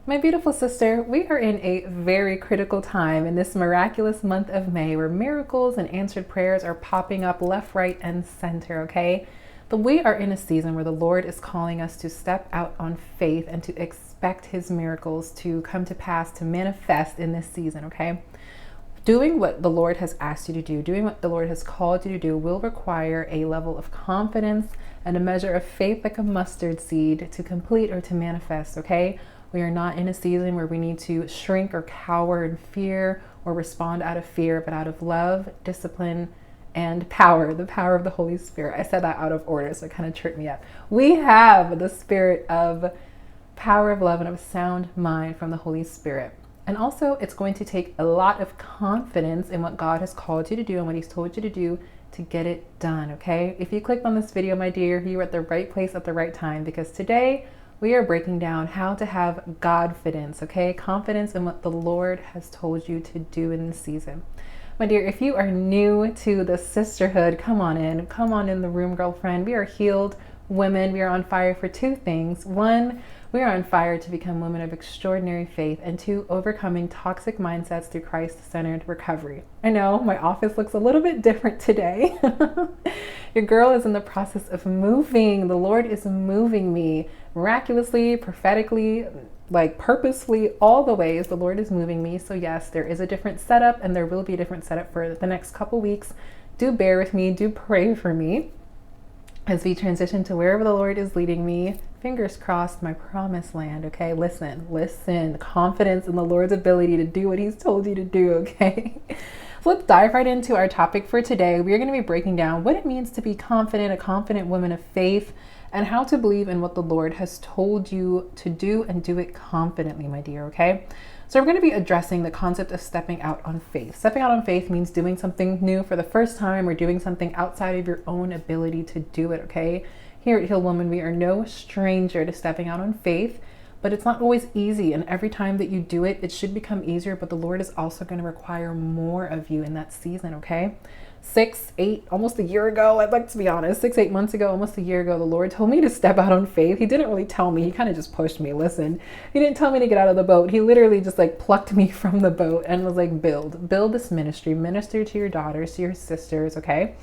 My beautiful sister, we are in a very critical time in this miraculous month of May where miracles and answered prayers are popping up left, right, and center, okay? But we are in a season where the Lord is calling us to step out on faith and to expect his miracles to come to pass, to manifest in this season, okay? Doing what the Lord has asked you to do, doing what the Lord has called you to do will require a level of confidence and a measure of faith like a mustard seed to complete or to manifest, okay? We are not in a season where we need to shrink or cower in fear or respond out of fear, but out of love, discipline, and power, the power of the Holy Spirit. I said that out of order, so it kind of tripped me up. We have the spirit of power of love and of a sound mind from the Holy Spirit. And also, it's going to take a lot of confidence in what God has called you to do and what he's told you to do to get it done, okay? If you clicked on this video, my dear, you are at the right place at the right time, because today we are breaking down how to have God-fidence, okay? Confidence in what the Lord has told you to do in this season. My dear, if you are new to the sisterhood, come on in the room, girlfriend. We are healed women. We are on fire for two things. One, we are on fire to become women of extraordinary faith, and two, overcoming toxic mindsets through Christ-centered recovery. I know my office looks a little bit different today. Your girl is in the process of moving. The Lord is moving me miraculously, prophetically, like purposefully, all the ways the Lord is moving me. So yes, there is a different setup, and there will be a different setup for the next couple weeks. Do bear with me, do pray for me as we transition to wherever the Lord is leading me. Fingers crossed, my promised land, okay? Listen, confidence in the Lord's ability to do what he's told you to do, okay? So let's dive right into our topic for today. We are going to be breaking down what it means to be confident, a confident woman of faith, and how to believe in what the Lord has told you to do and do it confidently, my dear, okay? So we're going to be addressing the concept of stepping out on faith. Stepping out on faith means doing something new for the first time or doing something outside of your own ability to do it, okay? Here at Heal Woman, we are no stranger to stepping out on faith, but it's not always easy. And every time that you do it, it should become easier, but the Lord is also going to require more of you in that season, okay? 6, 8, almost a year ago, I'd like to be honest, 6, 8 months ago, almost a year ago, the Lord told me to step out on faith. He didn't really tell me. He kind of just pushed me. Listen, he didn't tell me to get out of the boat. He literally just like plucked me from the boat and was like, build this ministry, minister to your daughters, to your sisters, okay?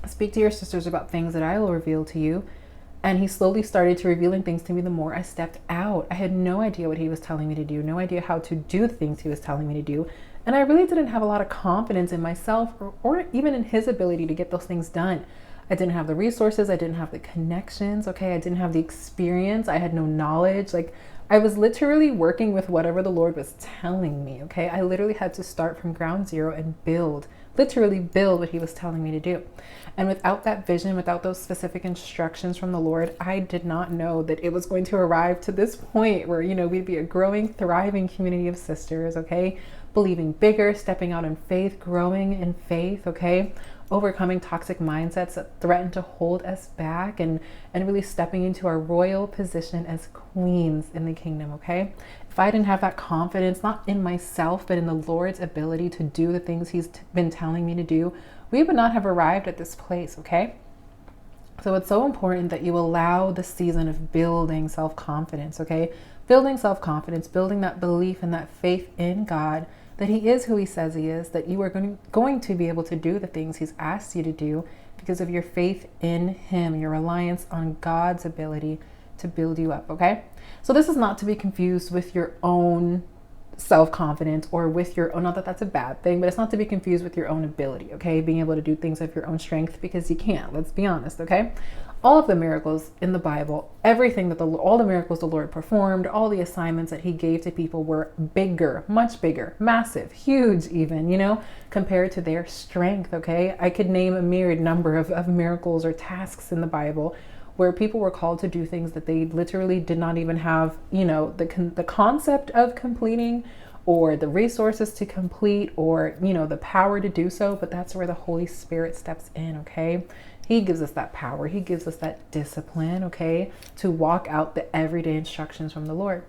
Speak to your sisters about things that I will reveal to you. And he slowly started to revealing things to me the more I stepped out. I had no idea what he was telling me to do, no idea how to do the things he was telling me to do. And I really didn't have a lot of confidence in myself or even in his ability to get those things done. I didn't have the resources. I didn't have the connections. Okay. I didn't have the experience. I had no knowledge. Like, I was literally working with whatever the Lord was telling me. Okay. I literally had to start from ground zero and literally build what he was telling me to do. And without that vision, without those specific instructions from the Lord, I did not know that it was going to arrive to this point where, we'd be a growing, thriving community of sisters, okay? Believing bigger, stepping out in faith, growing in faith, okay? Overcoming toxic mindsets that threaten to hold us back, and really stepping into our royal position as queens in the kingdom, okay? If I didn't have that confidence, not in myself, but in the Lord's ability to do the things he's been telling me to do, we would not have arrived at this place, okay? So it's so important that you allow the season of building self-confidence, okay? Building self-confidence, building that belief and that faith in God, that he is who he says he is, that you are going to be able to do the things he's asked you to do because of your faith in him, your reliance on God's ability to build you up, okay? So this is not to be confused with your own self-confidence or with your own, not that that's a bad thing, but it's not to be confused with your own ability, okay? Being able to do things of your own strength, because you can't, let's be honest, okay? All of the miracles in the Bible, everything that all the miracles the Lord performed, all the assignments that he gave to people were bigger, much bigger, massive, huge even, compared to their strength, okay? I could name a myriad number of miracles or tasks in the Bible where people were called to do things that they literally did not even have, the concept of completing or the resources to complete or, the power to do so. But that's where the Holy Spirit steps in, okay? He gives us that power. He gives us that discipline, okay, to walk out the everyday instructions from the Lord.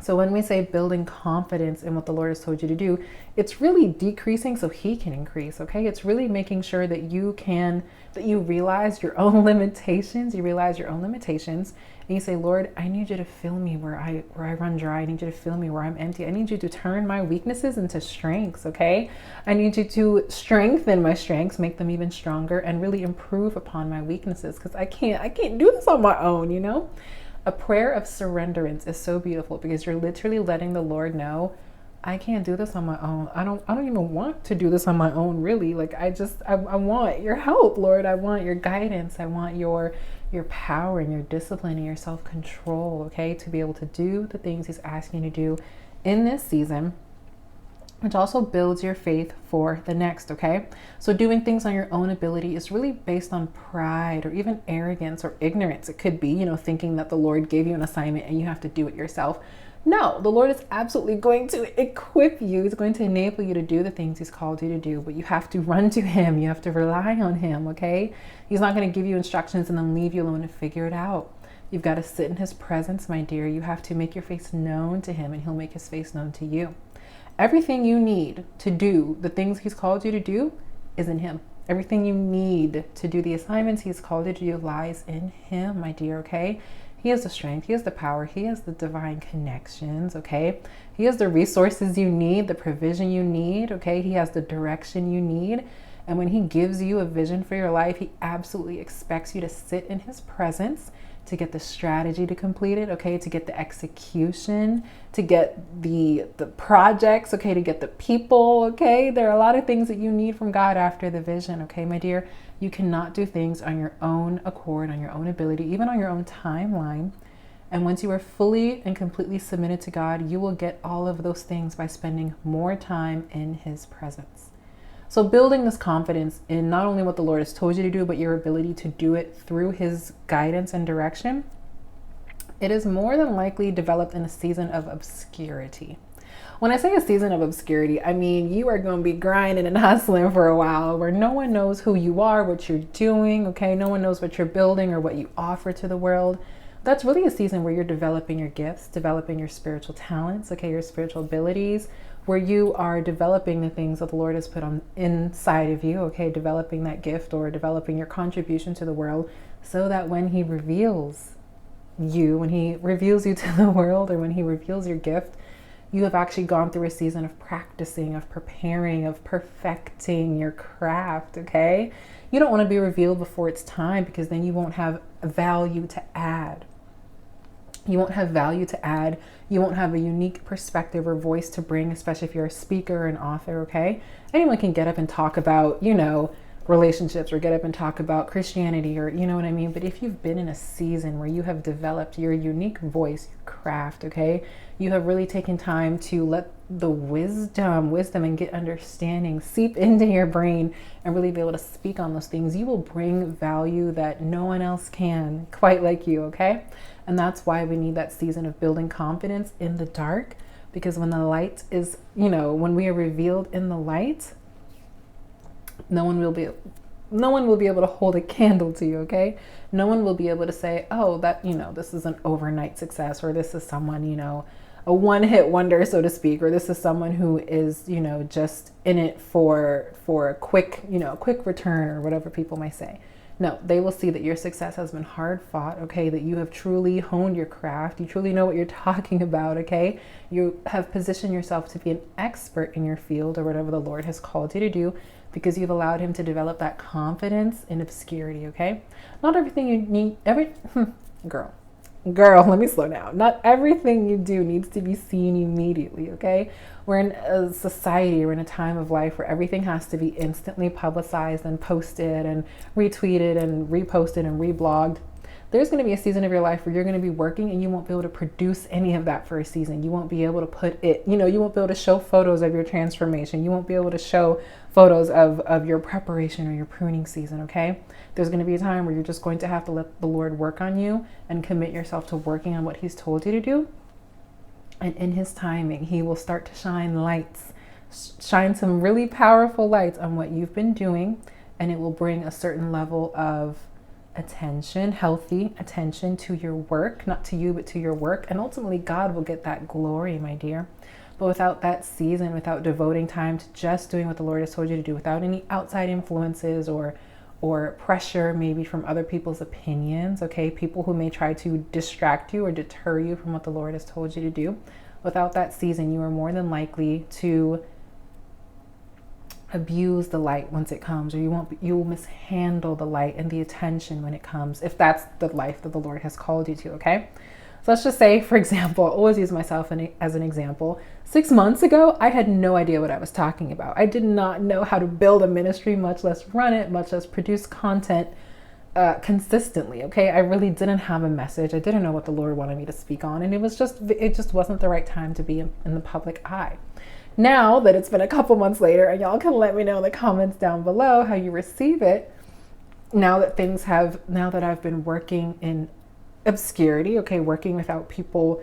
So when we say building confidence in what the Lord has told you to do, it's really decreasing so he can increase, okay? It's really making sure that you realize your own limitations, and you say, Lord, I need you to fill me where I run dry. I need you to fill me where I'm empty. I need you to turn my weaknesses into strengths, okay? I need you to strengthen my strengths, make them even stronger, and really improve upon my weaknesses, because I can't do this on my own, you know? A prayer of surrenderance is so beautiful because you're literally letting the Lord know, I can't do this on my own. I don't even want to do this on my own, really. Like I want your help, Lord. I want your guidance. I want your power and your discipline and your self-control, okay, to be able to do the things he's asking you to do in this season, which also builds your faith for the next, okay? So doing things on your own ability is really based on pride or even arrogance or ignorance. It could be, thinking that the Lord gave you an assignment and you have to do it yourself. No, the Lord is absolutely going to equip you. He's going to enable you to do the things he's called you to do, but you have to run to him. You have to rely on him, okay? He's not going to give you instructions and then leave you alone to figure it out. You've got to sit in his presence, my dear. You have to make your face known to him and he'll make his face known to you. Everything you need to do the things he's called you to do is in him. Everything you need to do the assignments he's called you to do lies in him, my dear, okay? He has the strength, he has the power, he has the divine connections, okay? He has the resources you need, the provision you need, okay? He has the direction you need. And when he gives you a vision for your life, he absolutely expects you to sit in his presence, to get the strategy to complete it, okay, to get the execution, to get the projects, okay, to get the people, okay. There are a lot of things that you need from God after the vision, okay, my dear. You cannot do things on your own accord, on your own ability, even on your own timeline. And once you are fully and completely submitted to God, you will get all of those things by spending more time in his presence. So building this confidence in not only what the Lord has told you to do, but your ability to do it through his guidance and direction, it is more than likely developed in a season of obscurity. When I say a season of obscurity, I mean you are going to be grinding and hustling for a while where no one knows who you are, what you're doing, okay? No one knows what you're building or what you offer to the world. That's really a season where you're developing your gifts, developing your spiritual talents, okay, your spiritual abilities, where you are developing the things that the Lord has put on inside of you, okay, developing that gift or developing your contribution to the world, so that when he reveals you to the world, or when he reveals your gift, you have actually gone through a season of practicing, of preparing, of perfecting your craft, okay? You don't want to be revealed before it's time, because then you won't have value to add. You won't have value to add. You won't have a unique perspective or voice to bring, especially if you're a speaker or an author, okay? Anyone can get up and talk about, relationships, or get up and talk about Christianity, or you know what I mean? But if you've been in a season where you have developed your unique voice, your craft, okay? You have really taken time to let the wisdom and get understanding seep into your brain and really be able to speak on those things. You will bring value that no one else can quite like you, okay? And that's why we need that season of building confidence in the dark, because when the light is, when we are revealed in the light, no one will be able to hold a candle to you, okay? No one will be able to say, oh, that, this is an overnight success, or this is someone, a one-hit wonder, so to speak, or this is someone who is, just in it for a quick return, or whatever people might say. No, they will see that your success has been hard fought, okay? That you have truly honed your craft. You truly know what you're talking about, okay? You have positioned yourself to be an expert in your field, or whatever the Lord has called you to do, because you've allowed him to develop that confidence in obscurity, okay? Not everything you need, girl, let me slow down. Not everything you do needs to be seen immediately, okay? We're in a society, we're in a time of life where everything has to be instantly publicized and posted and retweeted and reposted and reblogged. There's going to be a season of your life where you're going to be working and you won't be able to produce any of that for a season. You won't be able to put it, you won't be able to show photos of your transformation. You won't be able to show photos of your preparation or your pruning season, okay? There's going to be a time where you're just going to have to let the Lord work on you and commit yourself to working on what he's told you to do. And in his timing, he will start to shine some really powerful lights on what you've been doing, and it will bring a certain level of attention, healthy attention to your work, not to you, but to your work. And ultimately, God will get that glory, my dear. But without that season, without devoting time to just doing what the Lord has told you to do, without any outside influences or pressure maybe from other people's opinions, okay, people who may try to distract you or deter you from what the Lord has told you to do, without that season, you are more than likely to abuse the light once it comes, or you will mishandle the light and the attention when it comes, if that's the life that the Lord has called you to, okay? So let's just say, for example, I always use myself as an example. 6 months ago, I had no idea what I was talking about. I did not know how to build a ministry, much less run it, much less produce content consistently, okay? I really didn't have a message. I didn't know what the Lord wanted me to speak on, and it just wasn't the right time to be in the public eye. Now that it's been a couple months later, and y'all can let me know in the comments down below how you receive it, now that I've been working in obscurity, okay, working without people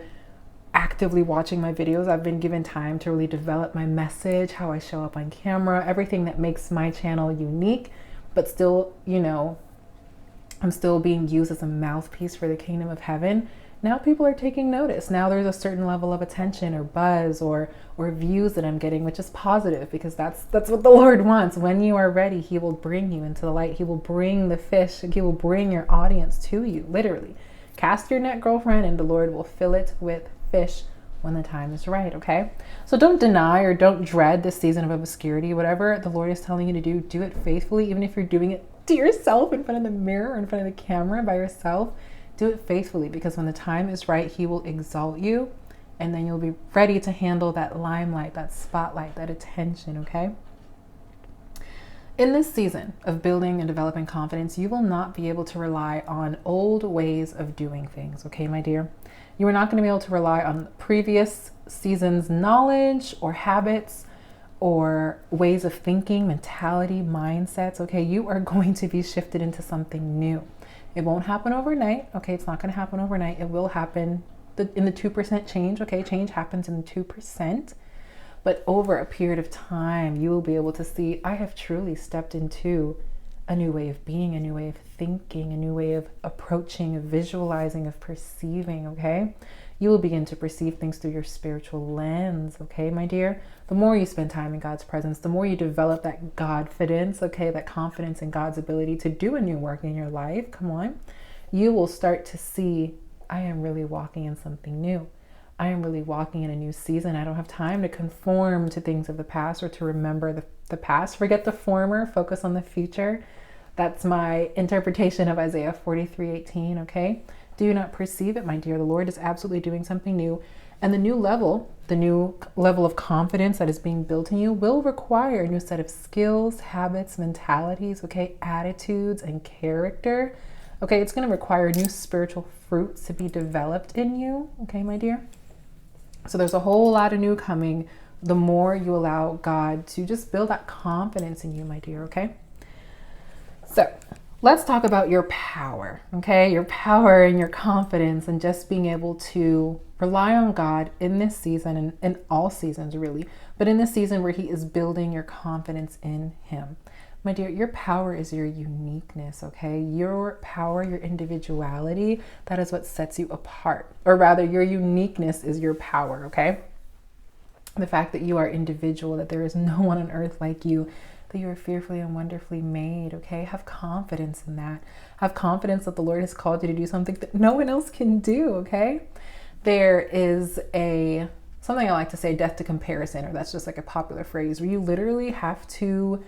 actively watching my videos, I've been given time to really develop my message, how I show up on camera, everything that makes my channel unique, but still, I'm still being used as a mouthpiece for the kingdom of heaven. Now people are taking notice. Now there's a certain level of attention or buzz or views that I'm getting, which is positive, because that's what the Lord wants. When you are ready, He will bring you into the light. He will bring the fish. He will bring your audience to you, literally. Cast your net, girlfriend, and the Lord will fill it with fish when the time is right, okay? So don't deny or don't dread this season of obscurity. Whatever the Lord is telling you to do, do it faithfully, even if you're doing it to yourself in front of the mirror or in front of the camera by yourself. Do it faithfully, because when the time is right, He will exalt you, and then you'll be ready to handle that limelight, that spotlight, that attention, okay? In this season of building and developing confidence, you will not be able to rely on old ways of doing things, okay, my dear? You are not going to be able to rely on previous seasons' knowledge or habits or ways of thinking, mentality, mindsets, okay? You are going to be shifted into something new. It won't happen overnight, okay? It's not going to happen overnight. It will happen in the 2% change, okay? Change happens in the 2%. But over a period of time, you will be able to see, I have truly stepped into a new way of being, a new way of thinking, a new way of approaching, of visualizing, of perceiving, okay? You will begin to perceive things through your spiritual lens, okay, my dear? The more you spend time in God's presence, the more you develop that God-fidence, okay, that confidence in God's ability to do a new work in your life, come on, you will start to see, I am really walking in something new. I am really walking in a new season. I don't have time to conform to things of the past or to remember the past. Forget the former, focus on the future. That's my interpretation of Isaiah 43:18, okay? Do you not perceive it, my dear? The Lord is absolutely doing something new. And the new level of confidence that is being built in you will require a new set of skills, habits, mentalities, okay, attitudes, and character. Okay, it's going to require new spiritual fruits to be developed in you, okay, my dear? So there's a whole lot of new coming the more you allow God to just build that confidence in you, my dear, okay? So let's talk about your power, okay? Your power and your confidence and just being able to rely on God in this season and in all seasons, really. But in this season where He is building your confidence in Him. My dear, your power is your uniqueness, okay? Your power, your individuality, that is what sets you apart. Or rather, your uniqueness is your power, okay? The fact that you are individual, that there is no one on earth like you, that you are fearfully and wonderfully made, okay? Have confidence in that. Have confidence that the Lord has called you to do something that no one else can do, okay? There is something I like to say, death to comparison, or that's just like a popular phrase, where you literally have to,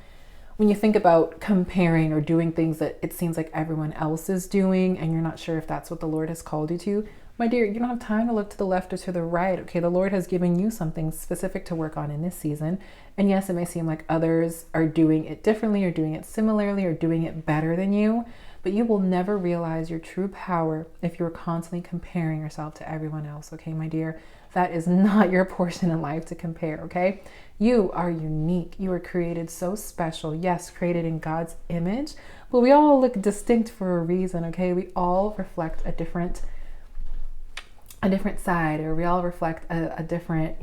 when you think about comparing or doing things that it seems like everyone else is doing and you're not sure if that's what the Lord has called you to, my dear, you don't have time to look to the left or to the right, okay? The Lord has given you something specific to work on in this season. And yes, it may seem like others are doing it differently or doing it similarly or doing it better than you, but you will never realize your true power if you're constantly comparing yourself to everyone else, okay, my dear? That is not your portion in life to compare, okay? You are unique. You are created so special. Yes, created in God's image, but we all look distinct for a reason, okay? We all reflect a different side, or we all reflect a different,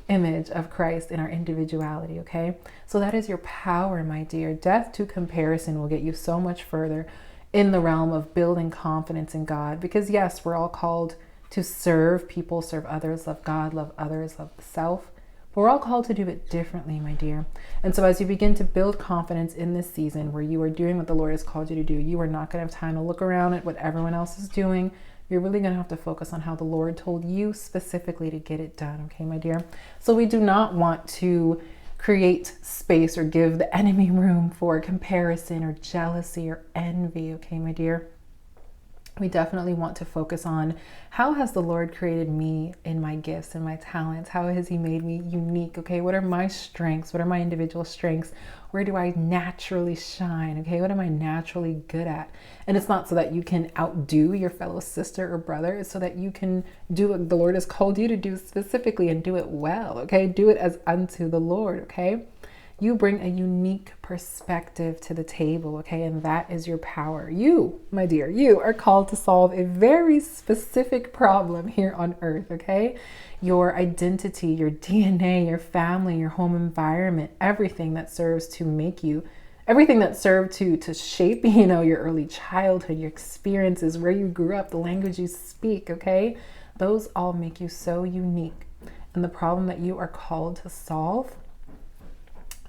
image of Christ in our individuality, okay? So that is your power, my dear. Death to comparison will get you so much further in the realm of building confidence in God. Because yes, we're all called to serve people, serve others, love God, love others, love the self. But we're all called to do it differently, my dear. And so as you begin to build confidence in this season where you are doing what the Lord has called you to do, you are not going to have time to look around at what everyone else is doing. You're really going to have to focus on how the Lord told you specifically to get it done. Okay, my dear. So we do not want to create space or give the enemy room for comparison or jealousy or envy. Okay, my dear. We definitely want to focus on how has the Lord created me in my gifts and my talents? How has he made me unique? Okay, what are my strengths? What are my individual strengths? Where do I naturally shine? Okay, what am I naturally good at? And it's not so that you can outdo your fellow sister or brother. It's so that you can do what the Lord has called you to do specifically and do it well. Okay, do it as unto the Lord. Okay. You bring a unique perspective to the table, okay? And that is your power. You, my dear, you are called to solve a very specific problem here on earth, okay? Your identity, your DNA, your family, your home environment, everything that serves to make you, everything that served to shape, your early childhood, your experiences, where you grew up, the language you speak, okay? Those all make you so unique. And the problem that you are called to solve,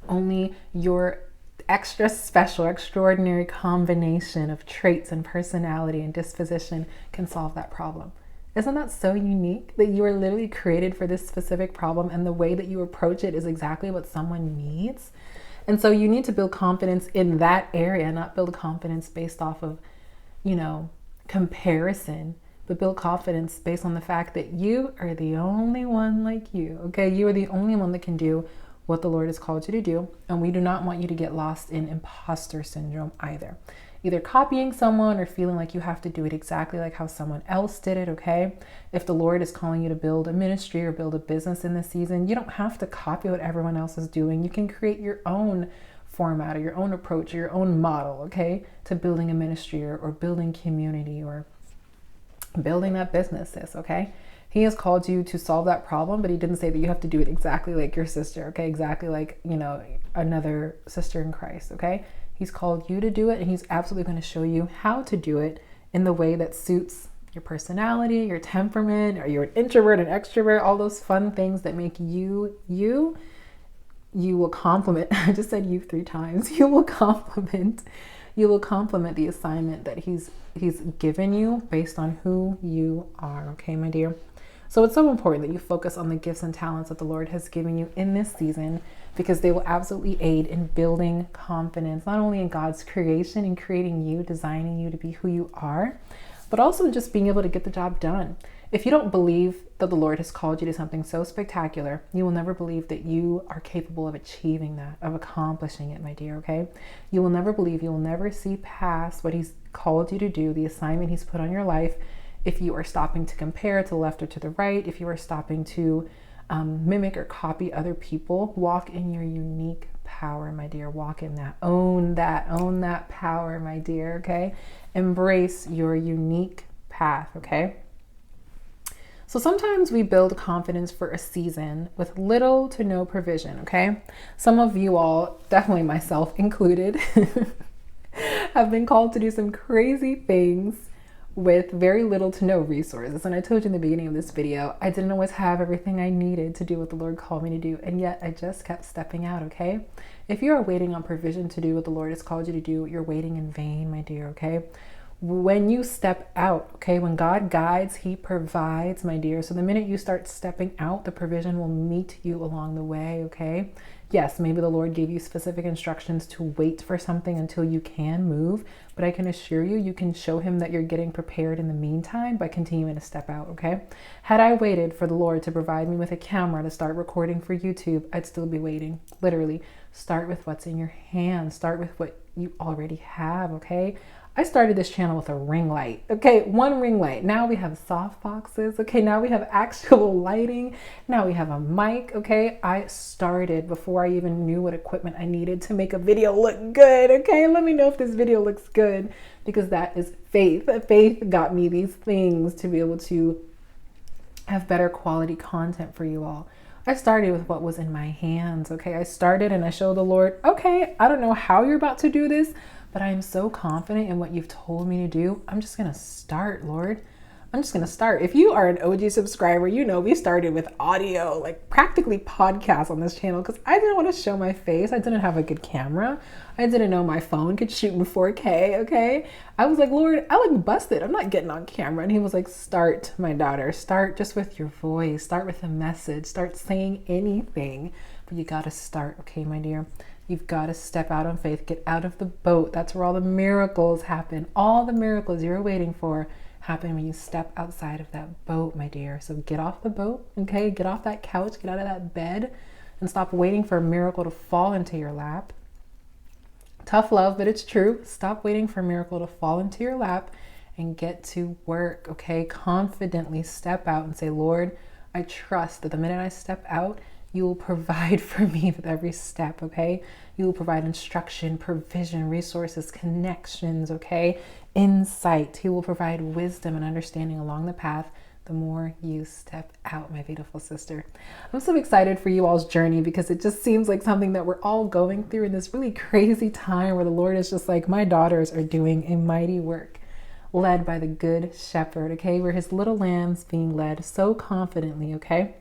only your extra special, extraordinary combination of traits and personality and disposition can solve that problem. Isn't that so unique that you are literally created for this specific problem, and the way that you approach it is exactly what someone needs? And so you need to build confidence in that area, not build confidence based off of, comparison, but build confidence based on the fact that you are the only one like you, okay? You are the only one that can do what the Lord has called you to do. And we do not want you to get lost in imposter syndrome either copying someone or feeling like you have to do it exactly like how someone else did it. Okay. If the Lord is calling you to build a ministry or build a business in this season, you don't have to copy what everyone else is doing. You can create your own format or your own approach or your own model, okay, to building a ministry or building community or building that business, sis, okay? He has called you to solve that problem, but he didn't say that you have to do it exactly like your sister, okay? Exactly like, another sister in Christ, okay? He's called you to do it, and he's absolutely going to show you how to do it in the way that suits your personality, your temperament, or you're an introvert, an extrovert, all those fun things that make you. You will complement. I just said you 3 times. You will complement the assignment that he's given you based on who you are, okay, my dear? So it's so important that you focus on the gifts and talents that the Lord has given you in this season, because they will absolutely aid in building confidence, not only in God's creation and creating you, designing you to be who you are, but also just being able to get the job done. If you don't believe that the Lord has called you to something so spectacular, you will never believe that you are capable of achieving that, of accomplishing it, my dear, okay? You will never believe, you will never see past what he's called you to do, the assignment he's put on your life, if you are stopping to compare to the left or to the right, if you are stopping to mimic or copy other people. Walk in your unique power, my dear. Walk in that. Own that power, my dear, okay? Embrace your unique path, okay? So sometimes we build confidence for a season with little to no provision, okay? Some of you all, definitely myself included, have been called to do some crazy things with very little to no resources. And I told you in the beginning of this video, I didn't always have everything I needed to do what the Lord called me to do. And yet I just kept stepping out, okay? If you are waiting on provision to do what the Lord has called you to do, you're waiting in vain, my dear, okay? When you step out, okay, when God guides, he provides, my dear. So the minute you start stepping out, the provision will meet you along the way, okay? Yes, maybe the Lord gave you specific instructions to wait for something until you can move, but I can assure you, you can show him that you're getting prepared in the meantime by continuing to step out, okay? Had I waited for the Lord to provide me with a camera to start recording for YouTube, I'd still be waiting. Literally, start with what's in your hand. Start with what you already have, okay? I started this channel with a ring light, okay? One ring light. Now we have soft boxes, okay? Now we have actual lighting. Now we have a mic, okay? I started before I even knew what equipment I needed to make a video look good, okay? Let me know if this video looks good, because that is faith. Faith got me these things to be able to have better quality content for you all. I started with what was in my hands, okay? I started and I showed the Lord, okay, I don't know how you're about to do this, but I am so confident in what you've told me to do. I'm just going to start, Lord. I'm just going to start. If you are an OG subscriber, you know we started with audio, like practically podcasts on this channel, because I didn't want to show my face. I didn't have a good camera. I didn't know my phone could shoot in 4K, okay? I was like, Lord, I look busted. I'm not getting on camera. And he was like, start, my daughter. Start just with your voice. Start with a message. Start saying anything. But you got to start, okay, my dear? You've got to step out on faith. Get out of the boat. That's where all the miracles happen. All the miracles you're waiting for happen when you step outside of that boat, my dear. So get off the boat, okay? Get off that couch, get out of that bed, and stop waiting for a miracle to fall into your lap. Tough love, but it's true. Stop waiting for a miracle to fall into your lap and get to work, okay? Confidently step out and say, Lord, I trust that the minute I step out, you will provide for me with every step, okay? You will provide instruction, provision, resources, connections, okay? Insight. He will provide wisdom and understanding along the path the more you step out, my beautiful sister. I'm so excited for you all's journey because it just seems like something that we're all going through in this really crazy time where the Lord is just like, my daughters are doing a mighty work, led by the good shepherd, okay? We're his little lambs being led so confidently, okay?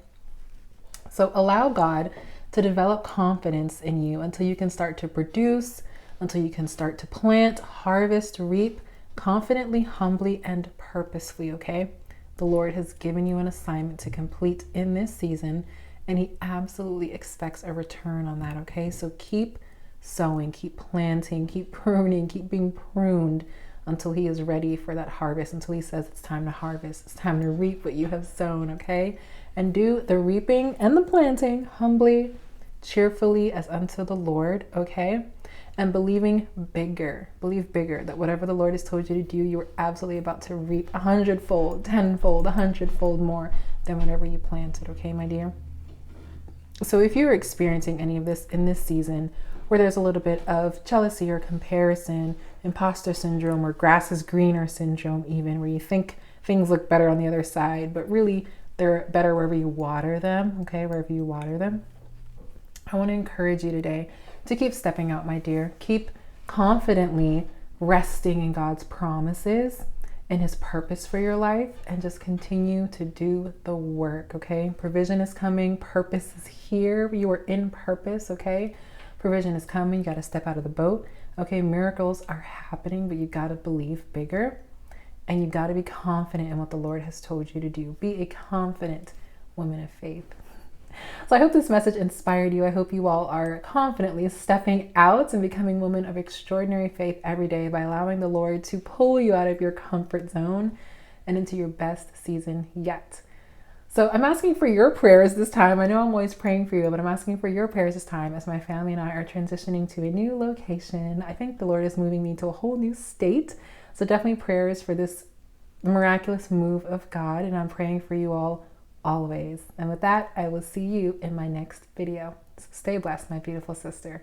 So allow God to develop confidence in you until you can start to produce, until you can start to plant, harvest, reap confidently, humbly, and purposefully, okay? The Lord has given you an assignment to complete in this season, and he absolutely expects a return on that, okay? So keep sowing, keep planting, keep pruning, keep being pruned until he is ready for that harvest, until he says it's time to harvest, it's time to reap what you have sown, okay? And do the reaping and the planting humbly, cheerfully as unto the Lord, okay? And believing bigger, believe bigger that whatever the Lord has told you to do, you are absolutely about to reap 100-fold, 10-fold, 100-fold more than whatever you planted, okay, my dear? So if you're experiencing any of this in this season, where there's a little bit of jealousy or comparison, imposter syndrome, or grass is greener syndrome even, where you think things look better on the other side, but really they're better wherever you water them, okay, wherever you water them. I want to encourage you today to keep stepping out, my dear. Keep confidently resting in God's promises and his purpose for your life, and just continue to do the work, okay? Provision is coming. Purpose is here. You are in purpose, okay? Provision is coming. You got to step out of the boat, okay? Miracles are happening, but you got to believe bigger, and you got to be confident in what the Lord has told you to do. Be a confident woman of faith. So I hope this message inspired you. I hope you all are confidently stepping out and becoming women of extraordinary faith every day by allowing the Lord to pull you out of your comfort zone and into your best season yet. So I'm asking for your prayers this time. I know I'm always praying for you, but I'm asking for your prayers this time as my family and I are transitioning to a new location. I think the Lord is moving me to a whole new state. So definitely prayers for this miraculous move of God. And I'm praying for you all always. And with that, I will see you in my next video. So stay blessed, my beautiful sister.